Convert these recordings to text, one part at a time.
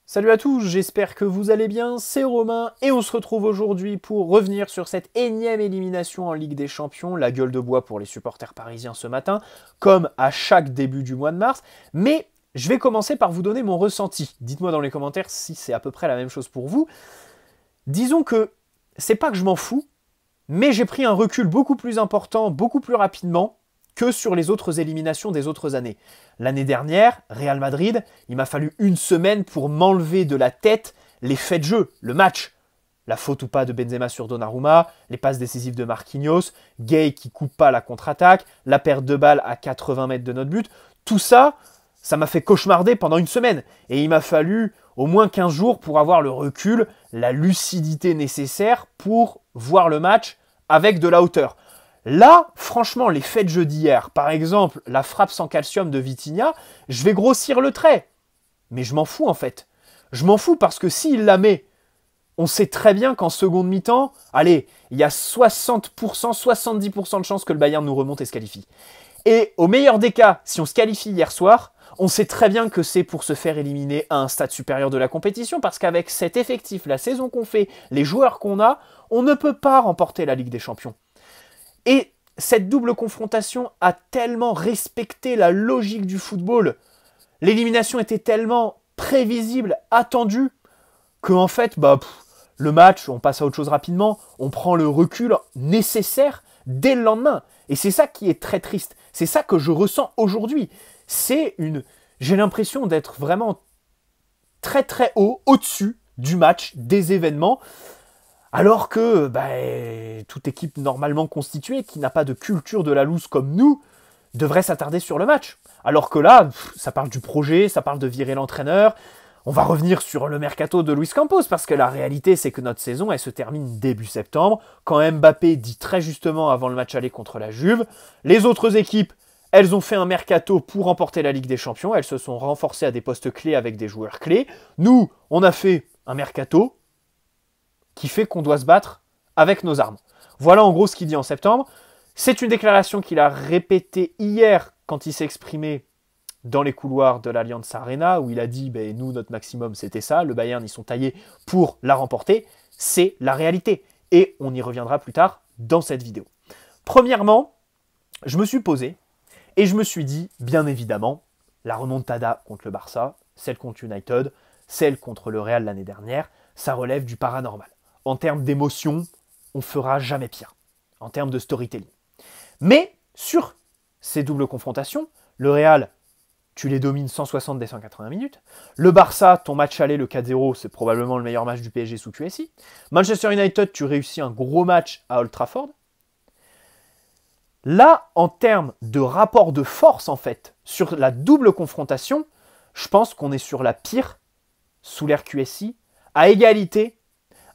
Salut à tous, j'espère que vous allez bien, c'est Romain et on se retrouve aujourd'hui pour revenir sur cette énième élimination en Ligue des Champions, la gueule de bois pour les supporters parisiens ce matin, comme à chaque début du mois de mars, mais je vais commencer par vous donner mon ressenti. Dites-moi dans les commentaires si c'est à peu près la même chose pour vous. Disons que c'est pas que je m'en fous, mais j'ai pris un recul beaucoup plus important, beaucoup plus rapidement que sur les autres éliminations des autres années. L'année dernière, Real Madrid, il m'a fallu une semaine pour m'enlever de la tête les faits de jeu, le match. La faute ou pas de Benzema sur Donnarumma, les passes décisives de Marquinhos, Gay qui coupe pas la contre-attaque, la perte de balle à 80 mètres de notre but. Tout ça, ça m'a fait cauchemarder pendant une semaine. Et il m'a fallu au moins 15 jours pour avoir le recul, la lucidité nécessaire pour voir le match avec de la hauteur. Là, franchement, les faits de jeu d'hier, par exemple, la frappe sans calcium de Vitinha, je vais grossir le trait. Mais je m'en fous en fait. Je m'en fous parce que s'il la met, on sait très bien qu'en seconde mi-temps, allez, il y a 60%, 70% de chances que le Bayern nous remonte et se qualifie. Et au meilleur des cas, si on se qualifie hier soir, on sait très bien que c'est pour se faire éliminer à un stade supérieur de la compétition parce qu'avec cet effectif, la saison qu'on fait, les joueurs qu'on a, on ne peut pas remporter la Ligue des Champions. Et cette double confrontation a tellement respecté la logique du football, l'élimination était tellement prévisible, attendue, qu'en fait, le match, on passe à autre chose rapidement, on prend le recul nécessaire dès le lendemain. Et c'est ça qui est très triste. C'est ça que je ressens aujourd'hui. J'ai l'impression d'être vraiment très très haut, au-dessus du match, des événements, alors que toute équipe normalement constituée, qui n'a pas de culture de la loose comme nous, devrait s'attarder sur le match. Alors que là, ça parle du projet, ça parle de virer l'entraîneur. On va revenir sur le mercato de Luis Campos, parce que la réalité, c'est que notre saison, elle se termine début septembre, quand Mbappé dit très justement avant le match aller contre la Juve. Les autres équipes, elles ont fait un mercato pour remporter la Ligue des Champions, elles se sont renforcées à des postes clés avec des joueurs clés. Nous, on a fait un mercato qui fait qu'on doit se battre avec nos armes. Voilà en gros ce qu'il dit en septembre. C'est une déclaration qu'il a répétée hier quand il s'est exprimé dans les couloirs de l'Allianz Arena, où il a dit nous, notre maximum, c'était ça. Le Bayern, ils sont taillés pour la remporter. C'est la réalité. Et on y reviendra plus tard dans cette vidéo. Premièrement, je me suis posé et je me suis dit, bien évidemment, la remontada contre le Barça, celle contre United, celle contre le Real l'année dernière, ça relève du paranormal. En termes d'émotion, on fera jamais pire. En termes de storytelling. Mais sur ces doubles confrontations, le Real, tu les domines 160 des 180 minutes. Le Barça, ton match aller, le 4-0, c'est probablement le meilleur match du PSG sous QSI. Manchester United, tu réussis un gros match à Old Trafford. Là, en termes de rapport de force, en fait, sur la double confrontation, je pense qu'on est sur la pire sous l'ère QSI, à égalité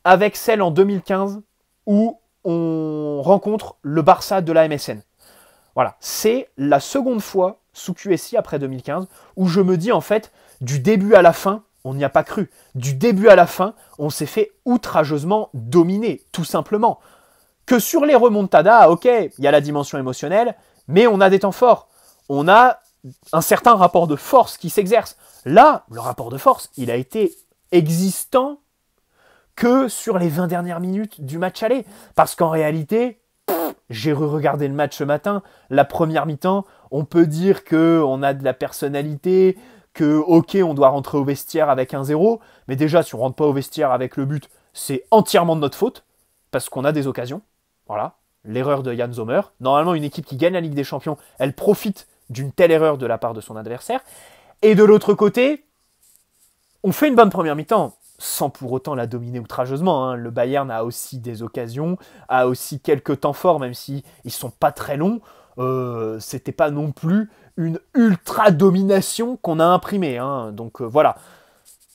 avec celle en 2015 où on rencontre le Barça de la MSN. Voilà, c'est la seconde fois sous QSI après 2015 où je me dis en fait, du début à la fin, on n'y a pas cru. Du début à la fin, on s'est fait outrageusement dominer, tout simplement. Que sur les remontadas, ok, il y a la dimension émotionnelle, mais on a des temps forts. On a un certain rapport de force qui s'exerce. Là, le rapport de force, il a été existant que sur les 20 dernières minutes du match aller. Parce qu'en réalité, j'ai re-regardé le match ce matin, la première mi-temps, on peut dire qu'on a de la personnalité, que ok, on doit rentrer au vestiaire avec 1-0, mais déjà, si on rentre pas au vestiaire avec le but, c'est entièrement de notre faute, parce qu'on a des occasions. Voilà, l'erreur de Jan Sommer. Normalement, une équipe qui gagne la Ligue des Champions, elle profite d'une telle erreur de la part de son adversaire. Et de l'autre côté, on fait une bonne première mi-temps, sans pour autant la dominer outrageusement. Hein. Le Bayern a aussi des occasions, a aussi quelques temps forts, même si ils sont pas très longs. C'était pas non plus une ultra domination qu'on a imprimée. Hein. Donc voilà.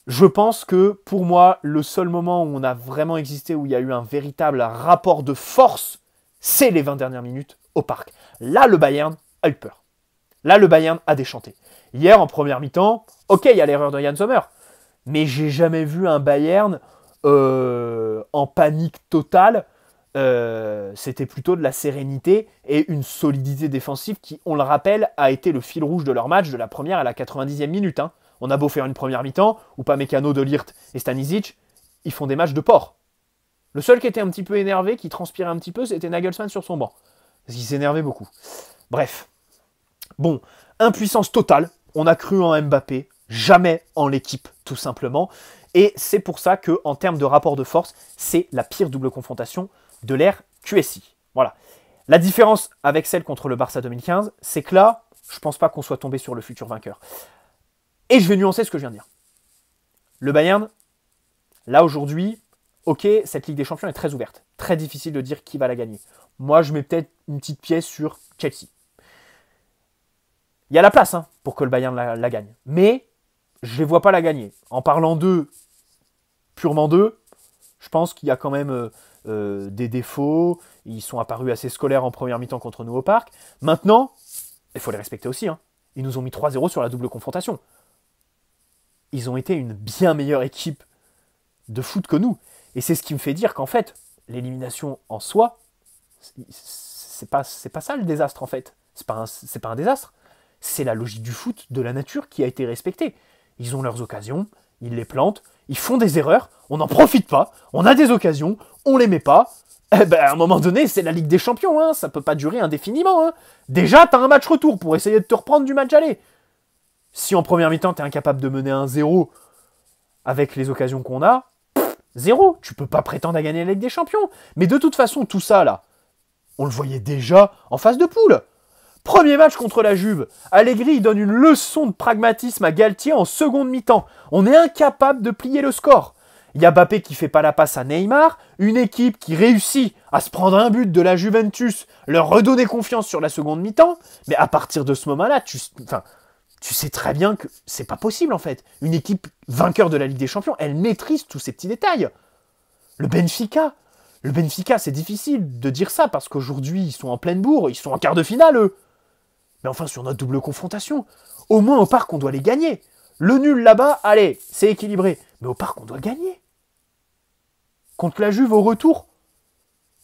Je pense que pour moi, le seul moment où on a vraiment existé, où il y a eu un véritable rapport de force, c'est les 20 dernières minutes au parc. Là, le Bayern a eu peur. Là, le Bayern a déchanté. Hier, en première mi-temps, ok, il y a l'erreur de Jan Sommer. Mais j'ai jamais vu un Bayern en panique totale. C'était plutôt de la sérénité et une solidité défensive qui, on le rappelle, a été le fil rouge de leur match de la première à la 90e minute. Hein. On a beau faire une première mi-temps, ou pas Mécano, De Ligt et Stanisic, ils font des matchs de porc. Le seul qui était un petit peu énervé, qui transpirait un petit peu, c'était Nagelsmann sur son banc. Parce qu'il s'énervait beaucoup. Bref. Bon, impuissance totale. On a cru en Mbappé, jamais en l'équipe, tout simplement. Et c'est pour ça qu'en termes de rapport de force, c'est la pire double confrontation de l'ère QSI. Voilà. La différence avec celle contre le Barça 2015, c'est que là, je pense pas qu'on soit tombé sur le futur vainqueur. Et je vais nuancer ce que je viens de dire. Le Bayern, là aujourd'hui, ok, cette Ligue des Champions est très ouverte. Très difficile de dire qui va la gagner. Moi, je mets peut-être une petite pièce sur Chelsea. Il y a la place pour que le Bayern la gagne. Mais je ne les vois pas la gagner. En parlant d'eux, purement d'eux, je pense qu'il y a quand même des défauts. Ils sont apparus assez scolaires en première mi-temps contre nous au Parc. Maintenant, il faut les respecter aussi. Ils nous ont mis 3-0 sur la double confrontation. Ils ont été une bien meilleure équipe de foot que nous. Et c'est ce qui me fait dire qu'en fait, l'élimination en soi, c'est pas ça le désastre en fait. C'est pas un désastre. C'est la logique du foot, de la nature qui a été respectée. Ils ont leurs occasions, ils les plantent, ils font des erreurs, on n'en profite pas, on a des occasions, on les met pas. Eh ben, à un moment donné, c'est la Ligue des Champions, ça peut pas durer indéfiniment. Déjà, t'as un match retour pour essayer de te reprendre du match aller. Si en première mi-temps, t'es incapable de mener 1-0 avec les occasions qu'on a, 0. Tu peux pas prétendre à gagner la Ligue des Champions. Mais de toute façon, tout ça, là, on le voyait déjà en phase de poule. Premier match contre la Juve. Allegri, il donne une leçon de pragmatisme à Galtier en seconde mi-temps. On est incapable de plier le score. Il y a Mbappé qui fait pas la passe à Neymar. Une équipe qui réussit à se prendre un but de la Juventus, leur redonner confiance sur la seconde mi-temps. Mais à partir de ce moment-là, tu sais très bien que c'est pas possible en fait. Une équipe vainqueur de la Ligue des Champions, elle maîtrise tous ces petits détails. Le Benfica, c'est difficile de dire ça parce qu'aujourd'hui, ils sont en pleine bourre, ils sont en quart de finale, eux. Mais enfin, sur notre double confrontation, au moins au Parc, on doit les gagner. Le nul là-bas, allez, c'est équilibré. Mais au Parc, on doit gagner. Contre la Juve au retour,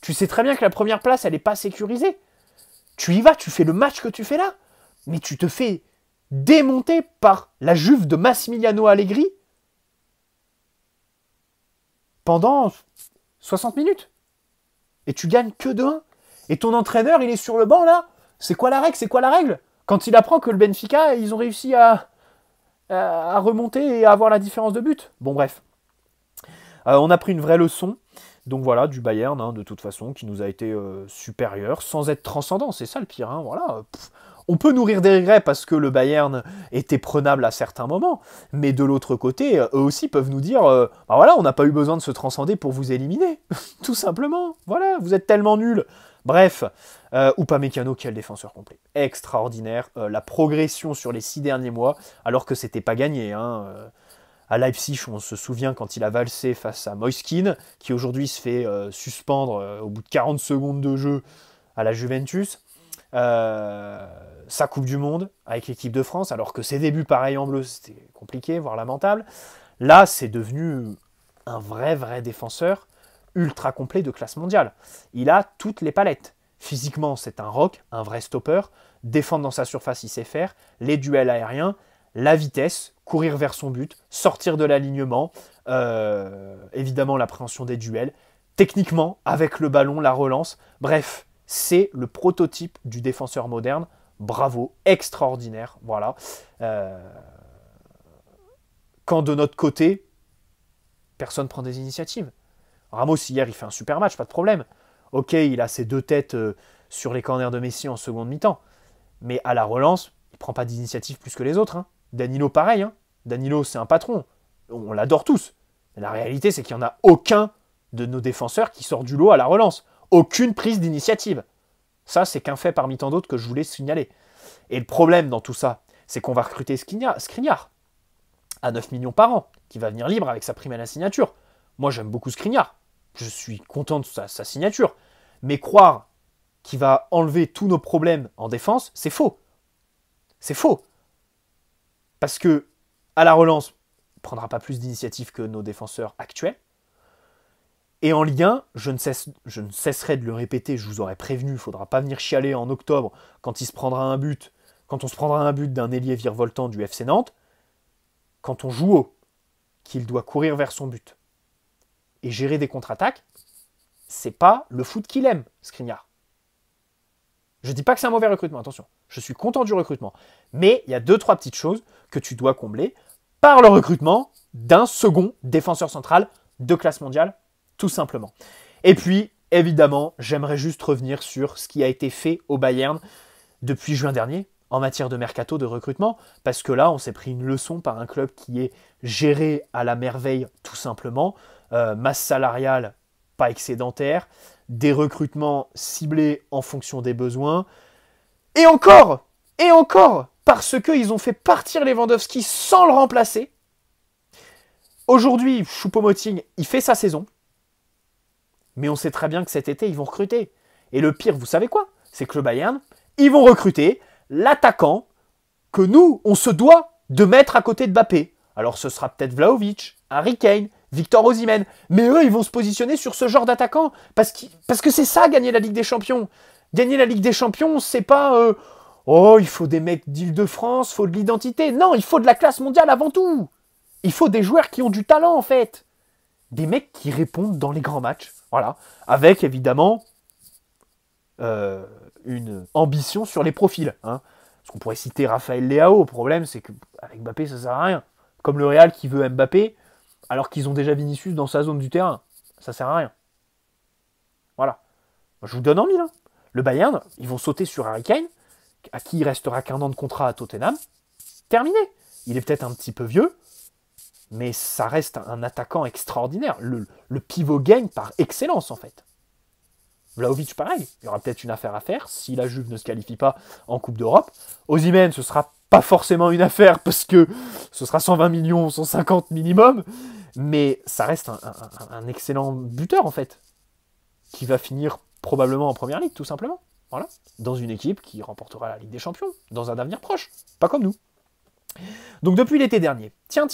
tu sais très bien que la première place, elle n'est pas sécurisée. Tu y vas, tu fais le match que tu fais là. Mais tu te fais démonter par la Juve de Massimiliano Allegri pendant 60 minutes. Et tu gagnes que de 1. Et ton entraîneur, il est sur le banc là. C'est quoi la règle? Quand il apprend que le Benfica, ils ont réussi à remonter et à avoir la différence de but. Bon bref. On a pris une vraie leçon. Donc voilà, du Bayern, de toute façon, qui nous a été supérieur, sans être transcendant. C'est ça le pire. Voilà. On peut nourrir des regrets parce que le Bayern était prenable à certains moments, mais de l'autre côté, eux aussi peuvent nous dire bah voilà, on n'a pas eu besoin de se transcender pour vous éliminer. Tout simplement. Voilà, vous êtes tellement nuls. Bref, Upamecano, quel défenseur complet. Extraordinaire. La progression sur les 6 derniers mois, alors que c'était pas gagné. À Leipzig, on se souvient quand il a valsé face à Moiskin, qui aujourd'hui se fait suspendre au bout de 40 secondes de jeu à la Juventus. Sa Coupe du Monde avec l'équipe de France, alors que ses débuts pareil en bleu, c'était compliqué, voire lamentable. Là, c'est devenu un vrai défenseur ultra complet de classe mondiale. Il a toutes les palettes. Physiquement, c'est un rock, un vrai stopper. Défendre dans sa surface, il sait faire. Les duels aériens, la vitesse, courir vers son but, sortir de l'alignement, évidemment l'appréhension des duels. Techniquement, avec le ballon, la relance. Bref, c'est le prototype du défenseur moderne. Bravo, extraordinaire. Voilà. Quand de notre côté, personne ne prend des initiatives. Ramos, hier, il fait un super match, pas de problème. Ok, il a ses 2 têtes sur les corners de Messi en seconde mi-temps. Mais à la relance, il ne prend pas d'initiative plus que les autres. Danilo, pareil. Danilo, c'est un patron. On l'adore tous. Mais la réalité, c'est qu'il n'y en a aucun de nos défenseurs qui sort du lot à la relance. Aucune prise d'initiative. Ça, c'est qu'un fait parmi tant d'autres que je voulais signaler. Et le problème dans tout ça, c'est qu'on va recruter Skriniar à 9 millions par an, qui va venir libre avec sa prime à la signature. Moi, j'aime beaucoup Skriniar. Je suis content de sa signature. Mais croire qu'il va enlever tous nos problèmes en défense, c'est faux. C'est faux. Parce que, à la relance, il ne prendra pas plus d'initiative que nos défenseurs actuels. Et en Ligue 1, je ne cesserai de le répéter, je vous aurais prévenu, il ne faudra pas venir chialer en octobre quand on se prendra un but d'un ailier virevoltant du FC Nantes. quand on joue haut, qu'il doit courir vers son but et gérer des contre-attaques, c'est pas le foot qu'il aime, Skriniar. Je dis pas que c'est un mauvais recrutement, attention. Je suis content du recrutement. Mais il y a 2-3 petites choses que tu dois combler par le recrutement d'un second défenseur central de classe mondiale, tout simplement. Et puis, évidemment, j'aimerais juste revenir sur ce qui a été fait au Bayern depuis juin dernier en matière de mercato, de recrutement, parce que là, on s'est pris une leçon par un club qui est géré à la merveille, tout simplement. Masse salariale pas excédentaire, des recrutements ciblés en fonction des besoins, et encore, parce qu'ils ont fait partir Lewandowski sans le remplacer. Aujourd'hui, Choupo-Moting, il fait sa saison, mais on sait très bien que cet été, ils vont recruter. Et le pire, vous savez quoi? C'est que le Bayern, ils vont recruter l'attaquant que nous, on se doit de mettre à côté de Mbappé. Alors ce sera peut-être Vlahovic, Harry Kane, Victor Osimhen, mais eux, ils vont se positionner sur ce genre d'attaquant, parce que c'est ça, gagner la Ligue des Champions. Gagner la Ligue des Champions, c'est pas oh, il faut des mecs d'Île-de-France, il faut de l'identité. Non, il faut de la classe mondiale avant tout. Il faut des joueurs qui ont du talent, en fait. Des mecs qui répondent dans les grands matchs. Voilà. Avec, évidemment, une ambition sur les profils. Hein. Parce qu'on pourrait citer Raphaël Leao. Le problème, c'est qu'avec Mbappé, ça sert à rien. Comme le Real qui veut Mbappé, alors qu'ils ont déjà Vinicius dans sa zone du terrain. Ça sert à rien. Voilà. Je vous donne envie, là. Le Bayern, ils vont sauter sur Harry Kane, à qui il restera qu'1 an de contrat à Tottenham. Terminé. Il est peut-être un petit peu vieux, mais ça reste un attaquant extraordinaire. Le pivot gagne par excellence, en fait. Vlahovic, pareil. Il y aura peut-être une affaire à faire si la Juve ne se qualifie pas en Coupe d'Europe. Osimhen, ce sera pas forcément une affaire parce que ce sera 120 millions, 150 minimum. Mais ça reste un excellent buteur, en fait, qui va finir probablement en Première Ligue, tout simplement. Voilà. Dans une équipe qui remportera la Ligue des Champions, dans un avenir proche. Pas comme nous. Donc depuis l'été dernier, tiens,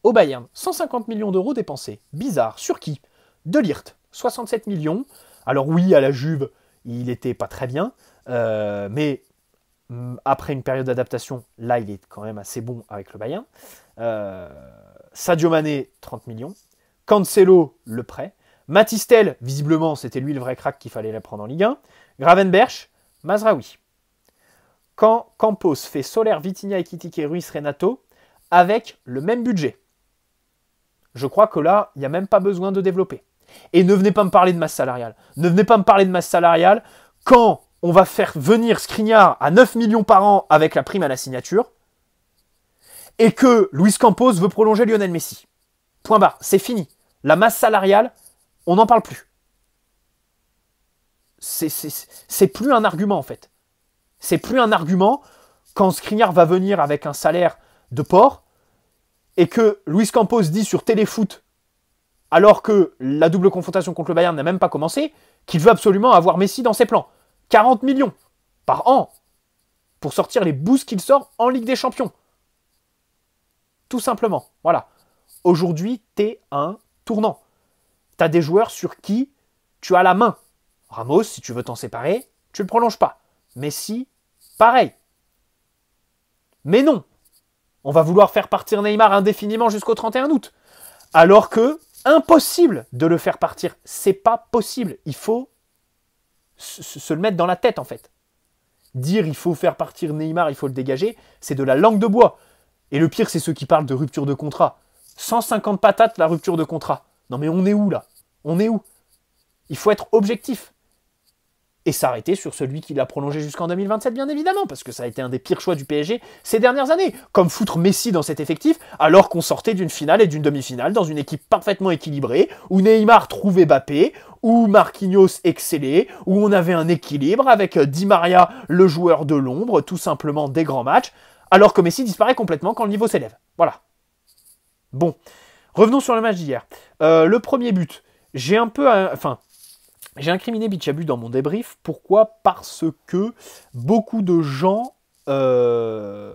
au Bayern, 150 millions d'euros dépensés. Bizarre. Sur qui? De Ligt, 67 millions. Alors oui, à la Juve, il était pas très bien, mais après une période d'adaptation, là, il est quand même assez bon avec le Bayern. Sadio Mané, 30 millions. Cancelo, le prêt. Matistel, visiblement, c'était lui le vrai crack qu'il fallait la prendre en Ligue 1. Gravenberch, Mazraoui. Quand Campos fait Soler, Vitinha, Ekitike, Ruiz, Renato, avec le même budget. Je crois que là, il n'y a même pas besoin de développer. Et ne venez pas me parler de masse salariale. Ne venez pas me parler de masse salariale quand on va faire venir Skriniar à 9 millions par an avec la prime à la signature et que Luis Campos veut prolonger Lionel Messi. Point barre, c'est fini. La masse salariale, on n'en parle plus. C'est plus un argument, en fait. C'est plus un argument quand Skriniar va venir avec un salaire de porc et que Luis Campos dit sur Téléfoot, alors que la double confrontation contre le Bayern n'a même pas commencé, qu'il veut absolument avoir Messi dans ses plans. 40 millions par an pour sortir les boosts qu'il sort en Ligue des Champions. Tout simplement. Voilà. Aujourd'hui, t'es un tournant. T'as des joueurs sur qui tu as la main. Ramos, si tu veux t'en séparer, tu ne le prolonges pas. Messi, pareil. Mais non. On va vouloir faire partir Neymar indéfiniment jusqu'au 31 août. Alors que, impossible de le faire partir. C'est pas possible. Il faut se le mettre dans la tête, en fait. Dire il faut faire partir Neymar, il faut le dégager, c'est de la langue de bois. Et le pire, c'est ceux qui parlent de rupture de contrat. 150 patates, la rupture de contrat. Non mais on est où, là? On est où? Il faut être objectif. Et s'arrêter sur celui qui l'a prolongé jusqu'en 2027, bien évidemment, parce que ça a été un des pires choix du PSG ces dernières années. Comme foutre Messi dans cet effectif, alors qu'on sortait d'une finale et d'une demi-finale dans une équipe parfaitement équilibrée, où Neymar trouvait Mbappé, où Marquinhos excellait, où on avait un équilibre avec Di Maria, le joueur de l'ombre, tout simplement des grands matchs, alors que Messi disparaît complètement quand le niveau s'élève. Voilà. Bon, revenons sur le match d'hier. Le premier but, j'ai incriminé Bichabut dans mon débrief. Pourquoi? Parce que beaucoup de gens ne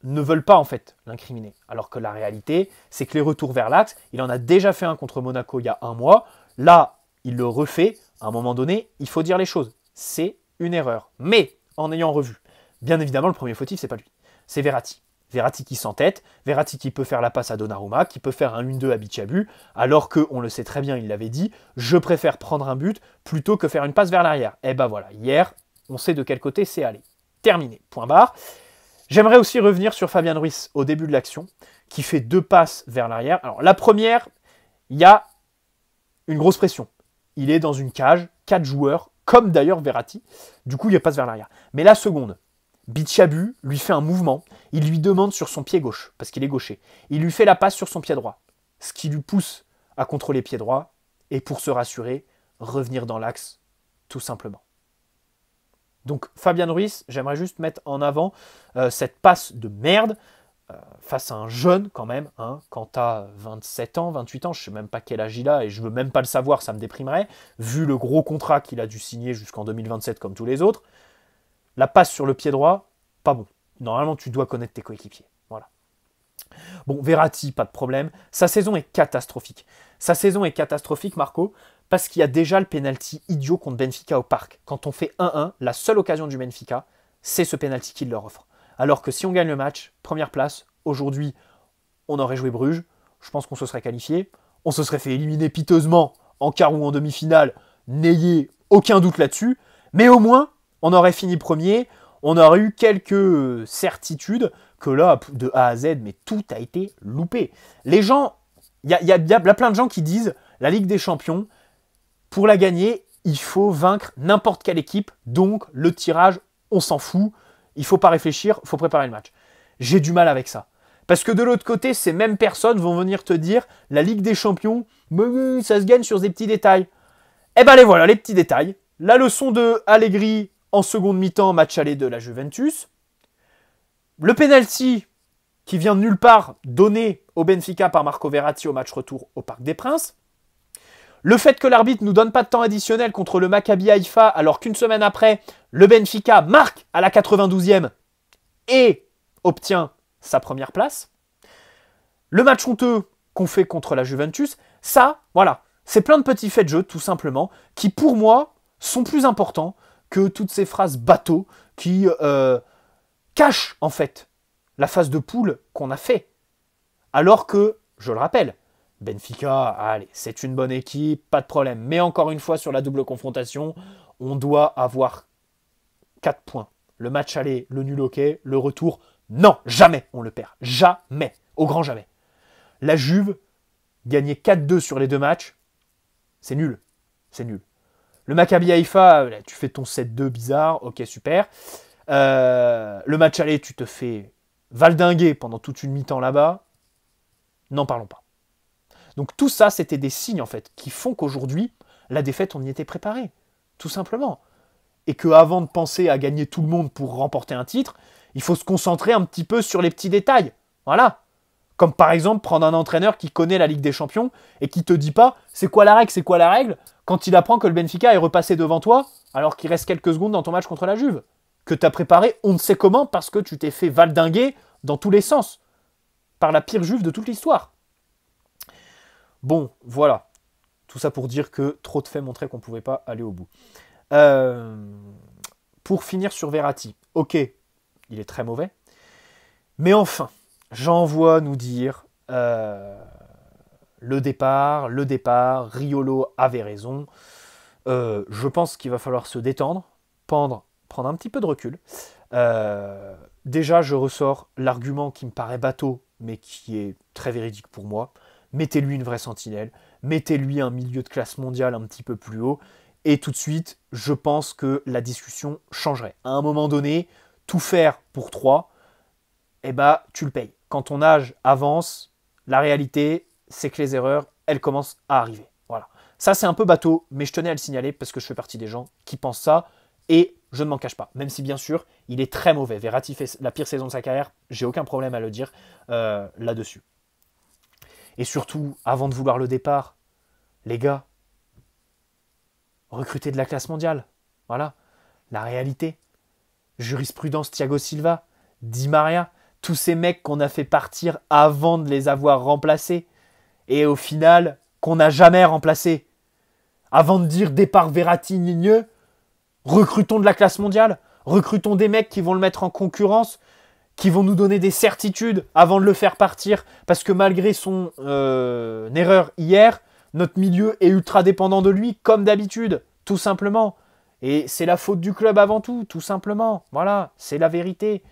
veulent pas en fait l'incriminer. Alors que la réalité, c'est que les retours vers l'axe, il en a déjà fait un contre Monaco il y a 1 mois. Là, il le refait. À un moment donné, il faut dire les choses. C'est une erreur. Mais, en ayant revu, bien évidemment, le premier fautif, c'est pas lui. C'est Verratti. Verratti qui s'entête, Verratti qui peut faire la passe à Donnarumma, qui peut faire un 1-2 à Bichabou, alors que, on le sait très bien, il l'avait dit, je préfère prendre un but plutôt que faire une passe vers l'arrière. Et ben voilà, hier, on sait de quel côté c'est allé. Terminé, point barre. J'aimerais aussi revenir sur Fabian Ruiz au début de l'action, qui fait 2 passes vers l'arrière. Alors la première, il y a une grosse pression. Il est dans une cage, 4 joueurs, comme d'ailleurs Verratti. Du coup, il passe vers l'arrière. Mais la seconde, Bichabou lui fait un mouvement, il lui demande sur son pied gauche, parce qu'il est gaucher. Il lui fait la passe sur son pied droit, ce qui lui pousse à contrôler pied droit, et pour se rassurer, revenir dans l'axe, tout simplement. Donc Fabian Ruiz, j'aimerais juste mettre en avant cette passe de merde, face à un jeune quand même, hein, quand tu as 27 ans, 28 ans, je ne sais même pas quel âge il a, et je ne veux même pas le savoir, ça me déprimerait, vu le gros contrat qu'il a dû signer jusqu'en 2027 comme tous les autres. La passe sur le pied droit, pas bon. Normalement, tu dois connaître tes coéquipiers. Voilà. Bon, Verratti, pas de problème. Sa saison est catastrophique. Sa saison est catastrophique, Marco, parce qu'il y a déjà le pénalty idiot contre Benfica au Parc. Quand on fait 1-1, la seule occasion du Benfica, c'est ce pénalty qu'il leur offre. Alors que si on gagne le match, première place, aujourd'hui, on aurait joué Bruges, je pense qu'on se serait qualifié, on se serait fait éliminer piteusement en quart ou en demi-finale, n'ayez aucun doute là-dessus, mais au moins, on aurait fini premier, on aurait eu quelques certitudes que là, de A à Z, mais tout a été loupé. Les gens, il y a plein de gens qui disent, la Ligue des Champions, pour la gagner, il faut vaincre n'importe quelle équipe, donc le tirage, on s'en fout, il ne faut pas réfléchir, il faut préparer le match. J'ai du mal avec ça. Parce que de l'autre côté, ces mêmes personnes vont venir te dire, la Ligue des Champions, ça se gagne sur des petits détails. Eh ben les voilà, les petits détails. La leçon de Allegri en seconde mi-temps, match aller de la Juventus. Le penalty qui vient de nulle part, donné au Benfica par Marco Verratti au match retour au Parc des Princes. Le fait que l'arbitre ne nous donne pas de temps additionnel contre le Maccabi Haïfa, alors qu'une semaine après, le Benfica marque à la 92e et obtient sa première place. Le match honteux qu'on fait contre la Juventus, ça, voilà, c'est plein de petits faits de jeu, tout simplement, qui pour moi sont plus importants que toutes ces phrases bateaux qui cachent en fait la phase de poule qu'on a fait. Alors que, je le rappelle, Benfica, allez, c'est une bonne équipe, pas de problème. Mais encore une fois, sur la double confrontation, on doit avoir 4 points. Le match aller, le nul ok, le retour, non, jamais on le perd. Jamais, au grand jamais. La Juve, gagner 4-2 sur les 2 matchs, c'est nul. C'est nul. Le Maccabi Haïfa, tu fais ton 7-2 bizarre, ok, super. Le match aller, tu te fais valdinguer pendant toute une mi-temps là-bas. N'en parlons pas. Donc tout ça, c'était des signes en fait qui font qu'aujourd'hui, la défaite, on y était préparé, tout simplement. Et qu'avant de penser à gagner tout le monde pour remporter un titre, il faut se concentrer un petit peu sur les petits détails. Voilà. Comme par exemple prendre un entraîneur qui connaît la Ligue des Champions et qui te dit pas c'est quoi la règle quand il apprend que le Benfica est repassé devant toi alors qu'il reste quelques secondes dans ton match contre la Juve. Que tu as préparé on ne sait comment parce que tu t'es fait valdinguer dans tous les sens par la pire Juve de toute l'histoire. Bon, voilà. Tout ça pour dire que trop de faits montraient qu'on ne pouvait pas aller au bout. Pour finir sur Verratti, ok, il est très mauvais. Mais enfin, j'en vois nous dire le départ, Riolo avait raison. Je pense qu'il va falloir se détendre, prendre un petit peu de recul. Déjà, je ressors l'argument qui me paraît bateau, mais qui est très véridique pour moi. Mettez-lui une vraie sentinelle, mettez-lui un milieu de classe mondiale un petit peu plus haut, et tout de suite, je pense que la discussion changerait. À un moment donné, tout faire pour 3, eh ben, tu le payes. Quand ton âge avance, la réalité, c'est que les erreurs, elles commencent à arriver. Voilà. Ça, c'est un peu bateau, mais je tenais à le signaler parce que je fais partie des gens qui pensent ça, et je ne m'en cache pas. Même si, bien sûr, il est très mauvais. Verratti fait la pire saison de sa carrière, j'ai aucun problème à le dire là-dessus. Et surtout, avant de vouloir le départ, les gars, recrutez de la classe mondiale. Voilà, la réalité. Jurisprudence Thiago Silva, Di Maria, tous ces mecs qu'on a fait partir avant de les avoir remplacés. Et au final, qu'on n'a jamais remplacés. Avant de dire départ Verratti, recrutons de la classe mondiale. Recrutons des mecs qui vont le mettre en concurrence. qui vont nous donner des certitudes avant de le faire partir, parce que malgré son erreur hier, notre milieu est ultra dépendant de lui, comme d'habitude, tout simplement. Et c'est la faute du club avant tout simplement. Voilà, c'est la vérité.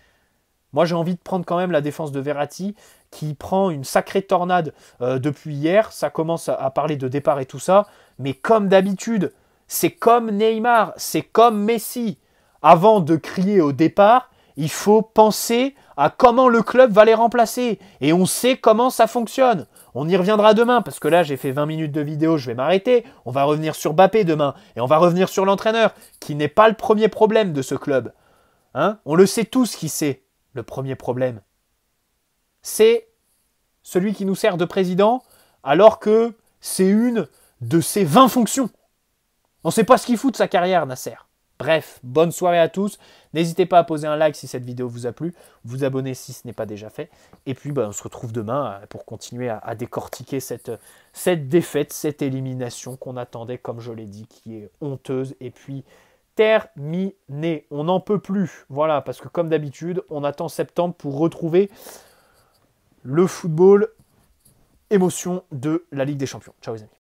Moi, j'ai envie de prendre quand même la défense de Verratti, qui prend une sacrée tornade depuis hier. Ça commence à parler de départ et tout ça. Mais comme d'habitude, c'est comme Neymar, c'est comme Messi. Avant de crier au départ, il faut penser à comment le club va les remplacer. Et on sait comment ça fonctionne. On y reviendra demain, parce que là, j'ai fait 20 minutes de vidéo, je vais m'arrêter. On va revenir sur Mbappé demain. Et on va revenir sur l'entraîneur, qui n'est pas le premier problème de ce club. Hein? On le sait tous qui c'est, le premier problème. C'est celui qui nous sert de président, alors que c'est une de ses 20 fonctions. On ne sait pas ce qu'il fout de sa carrière, Nasser. Bref, bonne soirée à tous. N'hésitez pas à poser un like si cette vidéo vous a plu, vous abonner si ce n'est pas déjà fait. Et puis, on se retrouve demain pour continuer à décortiquer cette défaite, cette élimination qu'on attendait, comme je l'ai dit, qui est honteuse. Et puis, terminée. On n'en peut plus. Voilà, parce que comme d'habitude, on attend septembre pour retrouver le football émotion de la Ligue des Champions. Ciao les amis.